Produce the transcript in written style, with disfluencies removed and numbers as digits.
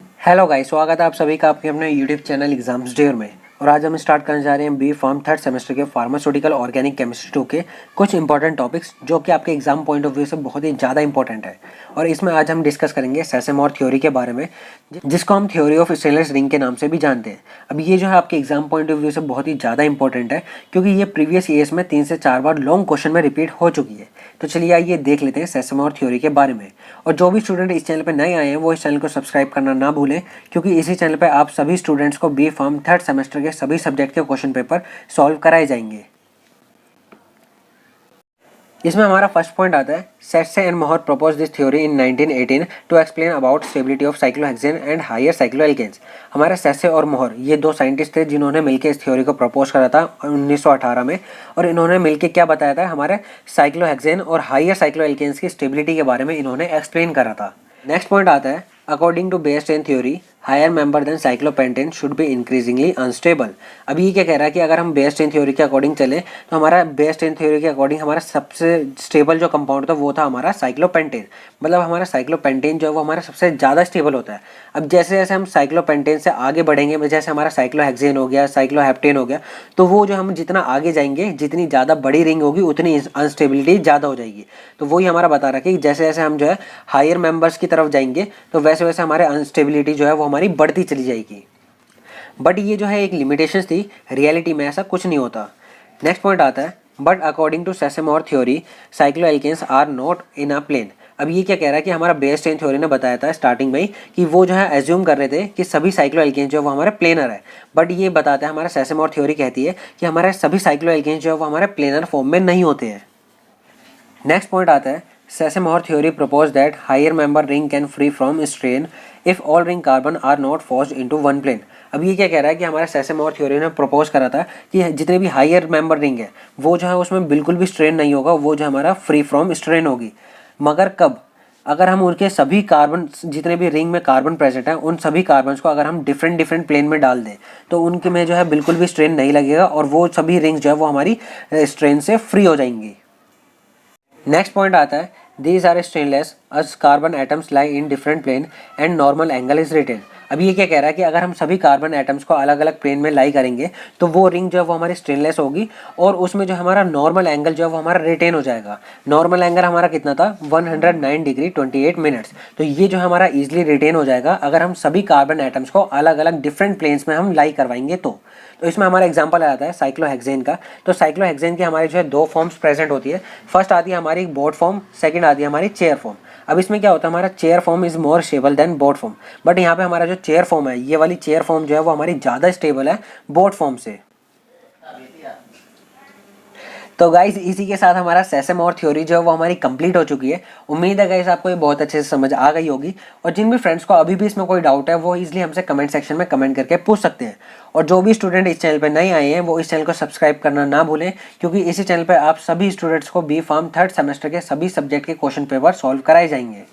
Hello guys, स्वागत है आप सभी का आपके अपने यूट्यूब चैनल एग्जाम्स डेयर में। और आज हम स्टार्ट करने जा रहे हैं बी फार्म थर्ड सेमेस्टर के फार्मास्यूटिकल ऑर्गेनिक केमिस्ट्री 2 के कुछ इंपॉर्टेंट टॉपिक्स जो कि आपके एग्जाम पॉइंट ऑफ व्यू से बहुत ही ज़्यादा इंपॉर्टेंट है। और इसमें आज हम डिस्कस करेंगे सेसेमोर थ्योरी के बारे में, जिसको हम थ्योरी ऑफ स्टेनलेस रिंग के नाम से भी जानते हैं। अब ये जो है आपके एग्जाम पॉइंट ऑफ व्यू से बहुत ही ज़्यादा इंपॉर्टेंट है, क्योंकि ये प्रीवियस ईयर्स में 3 से 4 बार लॉन्ग क्वेश्चन में रिपीट हो चुकी है। तो चलिए आइए देख लेते हैं सेसेमोर थ्योरी के बारे में। और जो भी स्टूडेंट इस चैनल पर नए आए हैं वो इस चैनल को सब्सक्राइब करना ना भूलें, क्योंकि इसी चैनल पर आप सभी स्टूडेंट्स को बी फार्म थर्ड सेमेस्टर के सभी सब्जेक्ट के क्वेश्चन पेपर सॉल्व कराए जाएंगे। इसमें हमारा फर्स्ट पॉइंट आता है, Sachse and Mohr propose this theory in 1918 to explain about stability of cyclohexane and higher cycloalkanes. हमारे सेस्से और मोहर ये दो साइंटिस्ट थे जिन्होंने मिलकर इस थ्योरी को प्रपोज करा था 1918 में। और इन्होंने मिलकर क्या बताया था, हमारे साइक्लोहेक्सेन और हायर साइक्लोएल्केन्स की स्टेबिलिटी के बारे में इन्होंने एक्सप्लेन करा था। नेक्स्ट पॉइंट आता है, according to Baeyer strain theory higher member than cyclopentane should be increasingly unstable. अब ये क्या कह रहा है कि अगर हम बेयर स्ट्रेन थ्योरी के अकॉर्डिंग चले तो हमारा बेयर स्ट्रेन थ्योरी के अकॉर्डिंग हमारा सबसे स्टेबल जो कंपाउंड था वो था हमारा साइक्लोपेंटेन। मतलब हमारा साइक्लोपेंटेन जो है वो हमारा सबसे ज़्यादा स्टेबल होता है। अब जैसे जैसे हम साइक्लोपेंटेन से आगे बढ़ेंगे, जैसे हमारा साइक्लोहेक्सेन हो गया, साइक्लोहेप्टेन हो गया, तो वो जो हम जितना आगे जाएंगे, जितनी ज़्यादा बड़ी रिंग होगी उतनी अनस्टेबिलिटी ज़्यादा हो जाएगी। तो वही हमारा बता रहा है कि जैसे जैसे हम जो है हायर मेंबर्स की तरफ जाएंगे तो वैसे वैसे हमारे अनस्टेबिलिटी जो है वो हमारी बढ़ती चली जाएगी। बट ये जो है एक लिमिटेशंस थी, रियलिटी में ऐसा कुछ नहीं होता। नेक्स्ट पॉइंट आता है, but according to Sachse Mohr theory cycloalkanes are not in a plane. अब ये क्या कह रहा है कि हमारा बेयर स्ट्रेन थ्योरी ने बताया था स्टार्टिंग में ही कि वो जो है एज्यूम कर रहे थे कि सभी साइक्लोएल्केन्स जो है वो हमारे प्लेनर है। बट ये बताता है, हमारा सेसेमोर थ्योरी कहती है कि हमारे सभी साइक्लोएल्केन्स जो है वो हमारे प्लेनर फॉर्म में नहीं होते हैं। नेक्स्ट पॉइंट आता है, Sachse Mohr theory propose that higher member ring can free from strain if all ring carbon are not forced into one plane. अब ये क्या कह रहा है कि हमारे सेसेमोर थ्योरी ने प्रपोज करा था कि जितने भी हायर मेंबर रिंग है वो जो है उसमें बिल्कुल भी स्ट्रेन नहीं होगा, वो जो हमारा फ्री फ्रॉम स्ट्रेन होगी। मगर कब? अगर हम उनके सभी कार्बन, जितने भी रिंग में कार्बन प्रेजेंट है, उन सभी कार्बन्स को अगर हम डिफरेंट डिफरेंट प्लेन में डाल दें तो उनके में जो है बिल्कुल भी स्ट्रेन नहीं लगेगा और वो सभी रिंग्स जो है वो हमारी स्ट्रेन से फ्री हो जाएंगी। नेक्स्ट पॉइंट आता है, these are strainless as carbon atoms lie in different plane and normal angle is retained. अब ये क्या कह रहा है कि अगर हम सभी कार्बन एटम्स को अलग अलग प्लेन में लाई करेंगे तो वो रिंग जो है वो हमारी स्टेनलेस होगी और उसमें जो हमारा नॉर्मल एंगल जो है वो हमारा रिटेन हो जाएगा। नॉर्मल एंगल हमारा कितना था, 109 डिग्री 28 मिनट्स। तो ये जो हमारा इजीली रिटेन हो जाएगा अगर हम सभी कार्बन एटम्स को अलग अलग डिफरेंट प्लेन्स में हम लाई करवाएंगे तो इसमें हमारा एग्जांपल आता है साइक्लोहेक्सेन का। तो साइक्लोहेक्सेन की हमारी जो है दो फॉर्म्स प्रेजेंट होती है। फर्स्ट आती है हमारी बोट फॉर्म, सेकंड आती है हमारी चेयर फॉर्म। अब इसमें क्या होता है, हमारा chair form is more stable then boat form. But यहाँ पे हमारा जो चेयर फॉर्म है, ये वाली चेयर फॉर्म जो है वो हमारी ज़्यादा स्टेबल है बोट फॉर्म से। तो गाइस इसी के साथ हमारा सेसेमोर थ्योरी जो है वो हमारी कंप्लीट हो चुकी है। उम्मीद है गाइस आपको ये बहुत अच्छे से समझ आ गई होगी। और जिन भी फ्रेंड्स को अभी भी इसमें कोई डाउट है वो इजीली हमसे कमेंट सेक्शन में कमेंट करके पूछ सकते हैं। और जो भी स्टूडेंट इस चैनल पर नए आए हैं वो इस चैनल को सब्सक्राइब करना ना भूलें, क्योंकि इसी चैनल पर आप सभी स्टूडेंट्स को बी फार्म थर्ड सेमेस्टर के सभी सब्जेक्ट के क्वेश्चन पेपर सॉल्व कराए जाएंगे।